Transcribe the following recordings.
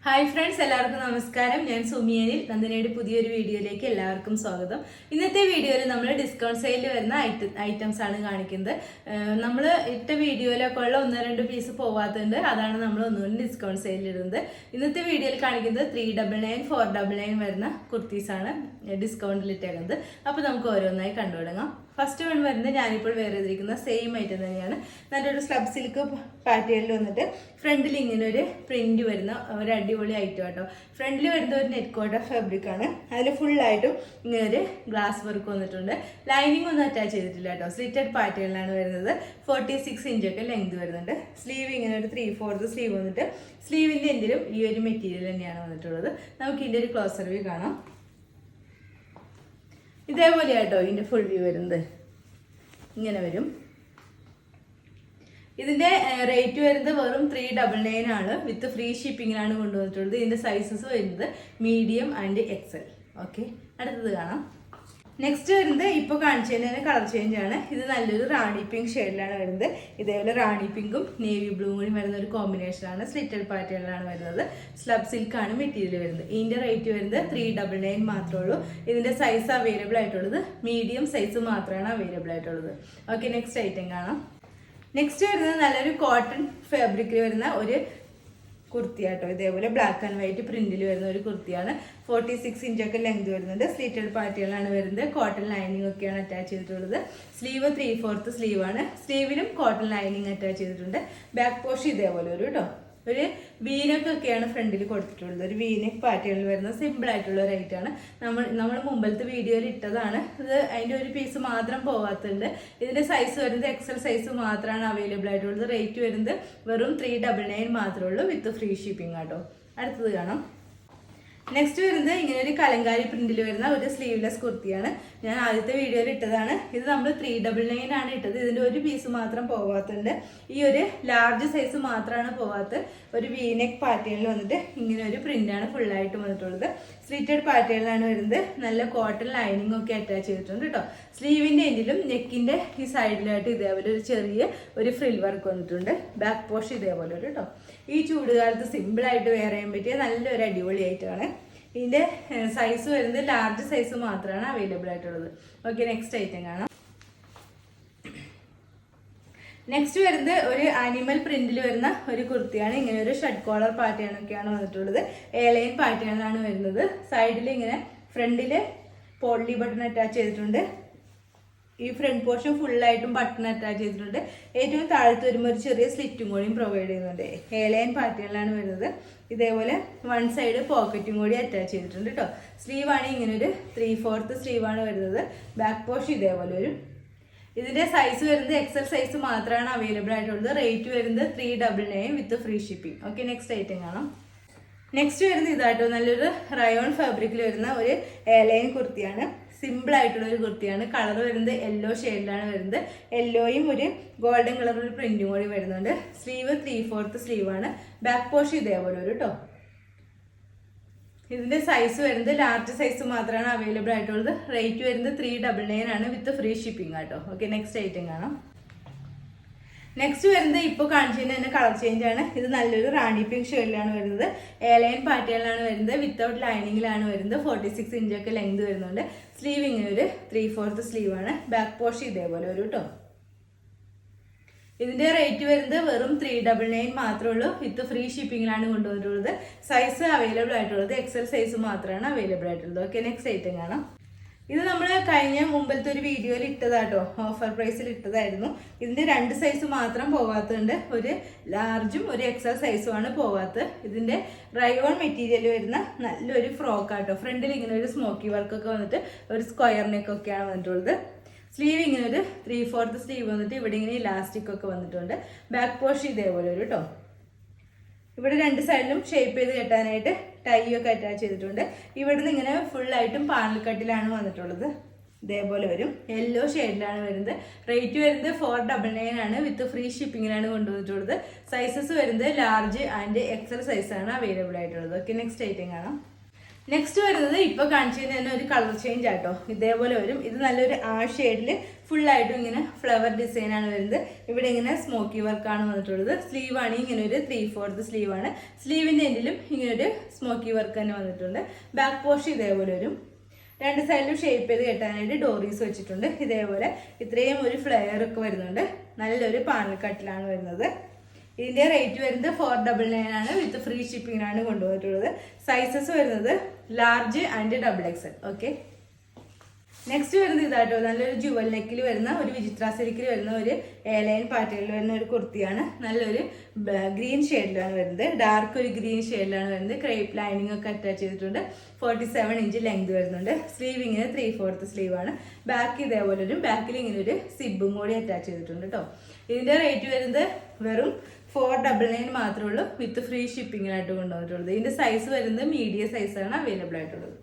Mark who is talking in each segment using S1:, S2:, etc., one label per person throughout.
S1: Hi friends, എല്ലാവർക്കും നമസ്കാരം. ഞാൻ സുമിയനിൽ നന്ദിനിയുടെ പുതിയൊരു വീഡിയോയിലേക്ക് എല്ലാവർക്കും സ്വാഗതം. ഇന്നത്തെ വീഡിയോയിൽ നമ്മൾ ഡിസ്കൗണ്ട് സെയിലിൽ വരുന്ന ഐറ്റംസ് ആണ് കാണിക്കുന്നത്. നമ്മൾ ഇട്ട വീഡിയോയിലൊക്കെ ഉള്ള 1-2 പീസ് പോവാത്തുണ്ട്, അതാണ് നമ്മൾ ഒന്നുകൂടി ഡിസ്കൗണ്ട് സെയിലിൽ ഇടുന്നത്. ഇന്നത്തെ വീഡിയോയിൽ കാണിക്കുന്നത് 399, 499 വരുന്ന കുർത്തീസാണ് ഡിസ്കൗണ്ടിൽ ഇട്ടേക്കുന്നത്. അപ്പോൾ നമുക്ക് ഓരോന്നായി കണ്ടു തുടങ്ങാം. ഫസ്റ്റ് വൺ വരുന്നത് ഞാനിപ്പോൾ വേറെ ചെയ്തിരിക്കുന്ന സെയിം ഐറ്റം തന്നെയാണ്. നല്ലൊരു സ്ലബ് സിൽക്ക് പാറ്റേണിൽ വന്നിട്ട് ഫ്രണ്ടിൽ ഇങ്ങനെ ഒരു പ്രിന്റ് വരുന്ന ഒരു അടിപൊളി ഐറ്റം കേട്ടോ. ഫ്രണ്ടിൽ വരുന്ന ഒരു നെറ്റ് കോട്ട ഫാബ്രിക് ആണ്. അതിൽ ഫുള്ളായിട്ടും ഇങ്ങനെ ഒരു ഗ്ലാസ് വർക്ക് വന്നിട്ടുണ്ട്. ലൈനിങ് ഒന്നും അറ്റാച്ച് ചെയ്തിട്ടില്ല കേട്ടോ. സ്ലിറ്റഡ് പാറ്റേണിലാണ് വരുന്നത്. 46 ഇഞ്ചൊക്കെ ലെങ്ത് വരുന്നുണ്ട്. സ്ലീവ് ഇങ്ങനെ ഒരു 3/4 സ്ലീവ് വന്നിട്ട് സ്ലീവിൻ്റെ എന്തിലും ഈ ഒരു മെറ്റീരിയൽ തന്നെയാണ് വന്നിട്ടുള്ളത്. നമുക്ക് ഇതിൻ്റെ ഒരു ക്ലോസർ വ്യൂ കാണാം. ഇതേപോലെയാട്ടോ ഇതിൻ്റെ ഫുൾ വ്യൂ വരുന്നത്. ഇങ്ങനെ വരും. ഇതിൻ്റെ റേറ്റ് വരുന്നത് വെറും 399 ആണ്. വിത്ത് ഫ്രീ ഷിപ്പിങ്ങിനാണ് കൊണ്ടുവന്നിട്ടുള്ളത്. ഇതിൻ്റെ സൈസസ് വരുന്നത് മീഡിയം ആൻഡ് എക്സൽ. ഓക്കെ, അടുത്തത് കാണാം. നെക്സ്റ്റ് വരുന്നത് ഇപ്പോൾ കാണിച്ചതിന് കളർ ചേഞ്ച് ആണ്. ഇത് നല്ലൊരു റാണി പിങ്ക് ഷെയ്ഡിലാണ് വരുന്നത്. ഇതേപോലെ റാണി പിങ്കും നേവി ബ്ലൂവും കൂടി വരുന്ന ഒരു കോമ്പിനേഷനാണ്. സ്ലിറ്റഡ് പാറ്റേണിലാണ് വരുന്നത്. സ്ലബ് സിൽക്കാണ് മെറ്റീരിയൽ വരുന്നത്. ഇതിൻ്റെ റേറ്റ് വരുന്നത് 399 മാത്രമേ ഉള്ളൂ. ഇതിൻ്റെ സൈസ് അവൈലബിൾ ആയിട്ടുള്ളത് മീഡിയം സൈസ് മാത്രമാണ് അവൈലബിൾ ആയിട്ടുള്ളത്. ഓക്കെ, നെക്സ്റ്റ് ഐറ്റം കാണാം. നെക്സ്റ്റ് വരുന്നത് നല്ലൊരു കോട്ടൺ ഫാബ്രിക്കിൽ വരുന്ന ഒരു കുർത്തിയാട്ടോ. ഇതേപോലെ ബ്ലാക്ക് ആൻഡ് വൈറ്റ് പ്രിന്റിൽ വരുന്ന ഒരു കുർത്തിയാണ്. 46 ഇഞ്ചൊക്കെ ലെങ്ത് വരുന്നുണ്ട്. സ്ലിറ്റഡ് പാറ്റേണിലാണ് വരുന്നത്. കോട്ടൺ ലൈനിങ് ഒക്കെയാണ് അറ്റാച്ച് ചെയ്തിട്ടുള്ളത്. സ്ലീവ് 3/4 സ്ലീവാണ്. സ്ലീവിലും കോട്ടൺ ലൈനിങ് അറ്റാച്ച് ചെയ്തിട്ടുണ്ട്. ബാക്ക് പോർഷൻ ഇതേപോലെ ഒരു കേട്ടോ ഒരു വീനക്കൊക്കെയാണ് ഫ്രണ്ടിൽ കൊടുത്തിട്ടുള്ളത്. ഒരു വീനക്ക് പാറ്റേണിൽ വരുന്ന സിമ്പിൾ ആയിട്ടുള്ള ഒരു ഐറ്റാണ്. നമ്മൾ മുമ്പത്തെ വീഡിയോയിൽ ഇട്ടതാണ്. ഇത് അതിൻ്റെ ഒരു പീസ് മാത്രം പോകാത്തുണ്ട്. ഇതിൻ്റെ സൈസ് വരുന്നത് എക്സൽ സൈസ് മാത്രമാണ് അവൈലബിൾ ആയിട്ടുള്ളത്. റേറ്റ് വരുന്നത് വെറും 399 മാത്രമേ ഉള്ളൂ വിത്ത് ഫ്രീ ഷിപ്പിംഗ് ആട്ടോ. അടുത്തത് കാണാം. നെക്സ്റ്റ് വരുന്നത് ഇങ്ങനെ ഒരു കലങ്കാരി പ്രിന്റിൽ വരുന്ന ഒരു സ്ലീവ്ലെസ് കുർത്തിയാണ്. ഞാൻ ആദ്യത്തെ വീഡിയോയിൽ ഇട്ടതാണ്. ഇത് നമ്മൾ 399 ആണ് ഇട്ടത്. ഇതിൻ്റെ ഒരു പീസ് മാത്രം പോകാത്തുണ്ട്. ഈ ഒരു ലാർജ് സൈസ് മാത്രമാണ് പോകാത്തത്. ഒരു വീനെക്ക് പാറ്റേണിൽ വന്നിട്ട് ഇങ്ങനെ ഒരു പ്രിന്റാണ് ഫുള്ളായിട്ട് വന്നിട്ടുള്ളത്. സ്ലിറ്റഡ് പാറ്റേണിലാണ് വരുന്നത്. നല്ല കോട്ടൺ ലൈനിങ് ഒക്കെ അറ്റാച്ച് ചെയ്തിട്ടുണ്ട് കേട്ടോ. സ്ലീവിൻ്റെ എൻഡിലും നെക്കിൻ്റെ ഈ സൈഡിലായിട്ട് ഇതേപോലെ ഒരു ചെറിയ ഒരു ഫ്രിൽ വർക്ക് വന്നിട്ടുണ്ട്. ബാക്ക് പോർഷൻ ഇതേപോലെ ഒരു കേട്ടോ. ഈ ചൂടുകാലത്ത് സിമ്പിളായിട്ട് വെയർ ചെയ്യാൻ പറ്റിയ നല്ലൊരു അടിപൊളി ആയിട്ടാണ്. ഇതിൻ്റെ സൈസ് വരുന്നത് ലാർജ് സൈസ് മാത്രമാണ് അവൈലബിൾ ആയിട്ടുള്ളത്. ഓക്കെ, നെക്സ്റ്റ് ഐറ്റം കാണാം. നെക്സ്റ്റ് വരുന്നത് ഒരു ആനിമൽ പ്രിന്റിൽ വരുന്ന ഒരു കുർത്തിയാണ്. ഇങ്ങനെ ഒരു ഷർട്ട് കോളർ പാറ്റേൺ ഒക്കെയാണ് വന്നിട്ടുള്ളത്. എയർലൈൻ പാറ്റേണിലാണ് വരുന്നത്. സൈഡിൽ ഇങ്ങനെ ഫ്രണ്ടിൽ പോളി ബട്ടൺ അറ്റാച്ച് ചെയ്തിട്ടുണ്ട്. ഈ ഫ്രണ്ട് പോർഷൻ ഫുള്ളായിട്ടും ബട്ടൺ അറ്റാച്ച് ചെയ്തിട്ടുണ്ട്. ഏറ്റവും താഴത്ത് വരുമ്പോൾ ഒരു ചെറിയ സ്ലിറ്റും കൂടിയും പ്രൊവൈഡ് ചെയ്യുന്നുണ്ട്. എയർലൈൻ പാറ്റേണിലാണ് വരുന്നത്. ഇതേപോലെ വൺ സൈഡ് പോക്കറ്റും കൂടി അറ്റാച്ച് ചെയ്തിട്ടുണ്ട് കേട്ടോ. സ്ലീവാണ് ഇങ്ങനെ ഒരു 3/4 സ്ലീവാണ് വരുന്നത്. ബാക്ക് പോർഷൻ ഇതേപോലെ വരും. ഇതിൻ്റെ സൈസ് വരുന്നത് എക്സൽ സൈസ് മാത്രമാണ് അവൈലബിൾ ആയിട്ടുള്ളത്. റേറ്റ് വരുന്നത് 399 വിത്ത് free shipping. Okay, next item കാണാം. നെക്സ്റ്റ് വരുന്നത് ഇതാട്ടോ. നല്ലൊരു റയോൺ ഫാബ്രിക്കിൽ വരുന്ന ഒരു എയർലൈൻ കുർത്തിയാണ്. സിമ്പിൾ ആയിട്ടുള്ള ഒരു കുർത്തിയാണ്. കളർ വരുന്നത് യെല്ലോ ഷെയ്ഡിലാണ് വരുന്നത്. യെല്ലോയും ഒരു ഗോൾഡൻ കളർ ഒരു പ്രിന്റും കൂടി വരുന്നുണ്ട്. സ്ലീവ് 3/4 സ്ലീവാണ്. ബാക്ക് പോർഷൻ ഇതേപോലെ ഒരു കേട്ടോ. ഇതിൻ്റെ സൈസ് വരുന്നത് ലാർജ് സൈസ് മാത്രമാണ് അവൈലബിൾ ആയിട്ടുള്ളത്. റേറ്റ് വരുന്നത് 399 ആണ് വിത്ത് ഫ്രീ ഷിപ്പിംഗ് ആട്ടോ. ഓക്കെ, നെക്സ്റ്റ് ഐറ്റം കാണാം. നെക്സ്റ്റ് വരുന്നത് ഇപ്പോൾ കാണിച്ചതിന് തന്നെ കളർ ചേഞ്ച് ആണ്. ഇത് നല്ലൊരു റാണി പിങ്ക് ഷെയ്ഡിലാണ് വരുന്നത്. എയർലൈൻ പാറ്റേണിലാണ് വരുന്നത്. വിത്തൗട്ട് ലൈനിങ്ങിലാണ് വരുന്നത്. 46 ഇഞ്ചൊക്കെ ലെങ്ത് വരുന്നുണ്ട്. സ്ലീവ് ഇങ്ങനെ ഒരു 3/4 സ്ലീവാണ്. ബാക്ക് പോർഷൻ ഇതേപോലെ ഒരു കേട്ടോ. ഇതിൻ്റെ റേറ്റ് വരുന്നത് വെറും 399 മാത്രമേ ഉള്ളൂ. വിത്ത് ഫ്രീ ഷിപ്പിങ്ങിലാണ് കൊണ്ടുവന്നിട്ടുള്ളത്. സൈസ് അവൈലബിൾ ആയിട്ടുള്ളത് എക്സൽ സൈസ് മാത്രമാണ് അവൈലബിൾ ആയിട്ടുള്ളത്. ഓക്കെ, നെക്സ്റ്റ് ഐറ്റം കാണാം. ഇത് നമ്മൾ കഴിഞ്ഞ മുമ്പത്തെ ഒരു വീഡിയോയിൽ ഇട്ടതാട്ടോ. ഓഫർ പ്രൈസിൽ ഇട്ടതായിരുന്നു. ഇതിൻ്റെ 2 സൈസ് മാത്രം പോകാത്തതുണ്ട്. ഒരു ലാർജും ഒരു എക്സൽ സൈസുമാണ് പോകാത്തത്. ഇതിൻ്റെ റയോൺ മെറ്റീരിയൽ വരുന്ന നല്ലൊരു ഫ്രോക്കാട്ടോ. ഫ്രണ്ടിൽ ഇങ്ങനെ ഒരു സ്മോക്കി വർക്കൊക്കെ വന്നിട്ട് ഒരു സ്ക്വയർ നെക്കൊക്കെയാണ് വന്നിട്ടുള്ളത്. സ്ലീവ് ഇങ്ങനെ ഒരു 3/4 സ്ലീവ് വന്നിട്ട് ഇവിടെ ഇങ്ങനെ ഇലാസ്റ്റിക് ഒക്കെ വന്നിട്ടുണ്ട്. ബാക്ക് പോർഷൻ ഇതേപോലെ ഒരു കേട്ടോ. ഇവിടെ 2 സൈഡിലും ഷേപ്പ് ചെയ്ത് കെട്ടാനായിട്ട് ടൈ ഒക്കെ അറ്റാച്ച് ചെയ്തിട്ടുണ്ട്. ഇവിടെ നിന്ന് ഇങ്ങനെ ഫുള്ളായിട്ടും പാനൽ കട്ടിലാണ് വന്നിട്ടുള്ളത്. ഇതേപോലെ വരും. യെല്ലോ ഷെയ്ഡിലാണ് വരുന്നത്. റേറ്റ് വരുന്നത് 499 ആണ് വിത്ത് ഫ്രീ ഷിപ്പിങ്ങിലാണ് കൊണ്ടുവന്നിട്ടുള്ളത്. സൈസസ് വരുന്നത് ലാർജ് ആൻഡ് എക്സൽ സൈസാണ് അവൈലബിൾ ആയിട്ടുള്ളത്. ഓക്കെ, നെക്സ്റ്റ് ഐറ്റം കാണാം. നെക്സ്റ്റ് വരുന്നത് ഇപ്പോൾ കാണിച്ചതിന് തന്നെ ഒരു കളർ ചേഞ്ച് ആട്ടോ. ഇതേപോലെ വരും. ഇത് നല്ലൊരു ആ ഷെയ്ഡിൽ ഫുള്ളായിട്ടും ഇങ്ങനെ ഫ്ലവർ ഡിസൈനാണ് വരുന്നത്. ഇവിടെ ഇങ്ങനെ സ്മോക്കി വർക്കാണ് വന്നിട്ടുള്ളത്. സ്ലീവാണ് ഇങ്ങനെ ഒരു 3/4 സ്ലീവാണ്. സ്ലീവിൻ്റെ എൻഡിലും ഇങ്ങനെ ഒരു സ്മോക്കി വർക്ക് തന്നെ വന്നിട്ടുണ്ട്. ബാക്ക് പോർഷൻ ഇതേപോലെ വരും. രണ്ട് സൈഡിലും ഷേപ്പ് ചെയ്ത് കെട്ടാനായിട്ട് ഡോറീസ് വെച്ചിട്ടുണ്ട്. ഇതേപോലെ ഇത്രയും ഒരു ഫ്ലെയർ ഒക്കെ വരുന്നുണ്ട്. നല്ലൊരു പാനൽ കട്ടിലാണ് വരുന്നത്. ഇതിൻ്റെ റേറ്റ് വരുന്നത് 499 ആണ്. വിത്ത് ഫ്രീ ഷിപ്പിങ്ങിനാണ് കൊണ്ടുപോയിട്ടുള്ളത്. സൈസസ് വരുന്നത് large and XXL. Okay, next വരുന്നത് ഇതാട്ടോ. നല്ലൊരു ജുവൽ നെക്കിൽ വരുന്ന ഒരു വിചിത്ര സിൽക്കിൽ വരുന്ന ഒരു എയർലൈൻ പാറ്റേണിൽ വരുന്ന ഒരു കുർത്തിയാണ്. നല്ലൊരു ഗ്രീൻ ഷെയ്ഡിലാണ് വരുന്നത്. ഡാർക്ക് ഒരു ഗ്രീൻ ഷെയ്ഡിലാണ് വരുന്നത്. ക്രേപ്പ് ലൈനിങ് ഒക്കെ അറ്റാച്ച് ചെയ്തിട്ടുണ്ട്. 47 ഇഞ്ച് ലെങ്ത് വരുന്നുണ്ട്. സ്ലീവ് ഇങ്ങനെ 3/4 സ്ലീവാണ്. ബാക്ക് ഇതേപോലെ ഒരു ബാക്കിൽ ഇങ്ങനെ ഒരു സിബും കൂടി അറ്റാച്ച് ചെയ്തിട്ടുണ്ട് കേട്ടോ. ഇതിൻ്റെ റേറ്റ് വരുന്നത് വെറും 499 മാത്രമേ ഉള്ളൂ. വിത്ത് ഫ്രീ ഷിപ്പിങ്ങിനായിട്ട് കൊണ്ടുവന്നിട്ടുള്ളത്. ഇതിൻ്റെ സൈസ് വരുന്നത് മീഡിയം സൈസാണ് അവൈലബിൾ ആയിട്ടുള്ളത്.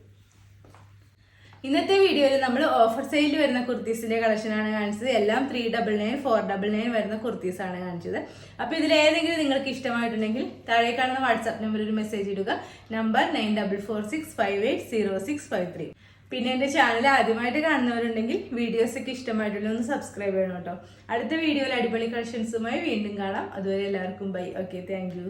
S1: ഇന്നത്തെ വീഡിയോയിൽ നമ്മൾ ഓഫർ സെയിലിൽ വരുന്ന കുർത്തീസിന്റെ കളക്ഷനാണ് കാണിച്ചത്. എല്ലാം 399, 499 വരുന്ന കുർത്തീസാണ് കാണിച്ചത്. അപ്പോൾ ഇതിൽ ഏതെങ്കിലും നിങ്ങൾക്ക് ഇഷ്ടമായിട്ടുണ്ടെങ്കിൽ താഴെ കാണുന്ന വാട്സാപ്പ് നമ്പറിൽ ഒരു മെസ്സേജ് ഇടുക. നമ്പർ 9446580653. പിന്നെ എൻ്റെ ചാനൽ ആദ്യമായിട്ട് കാണുന്നവരുണ്ടെങ്കിൽ വീഡിയോസൊക്കെ ഇഷ്ടമായിട്ടുള്ള ഒന്ന് സബ്സ്ക്രൈബ് ചെയ്യണം കേട്ടോ. അടുത്ത വീഡിയോയിൽ അടിപൊളി കളക്ഷൻസുമായി വീണ്ടും കാണാം. അതുവരെ എല്ലാവർക്കും ബൈ. Okay, thank you.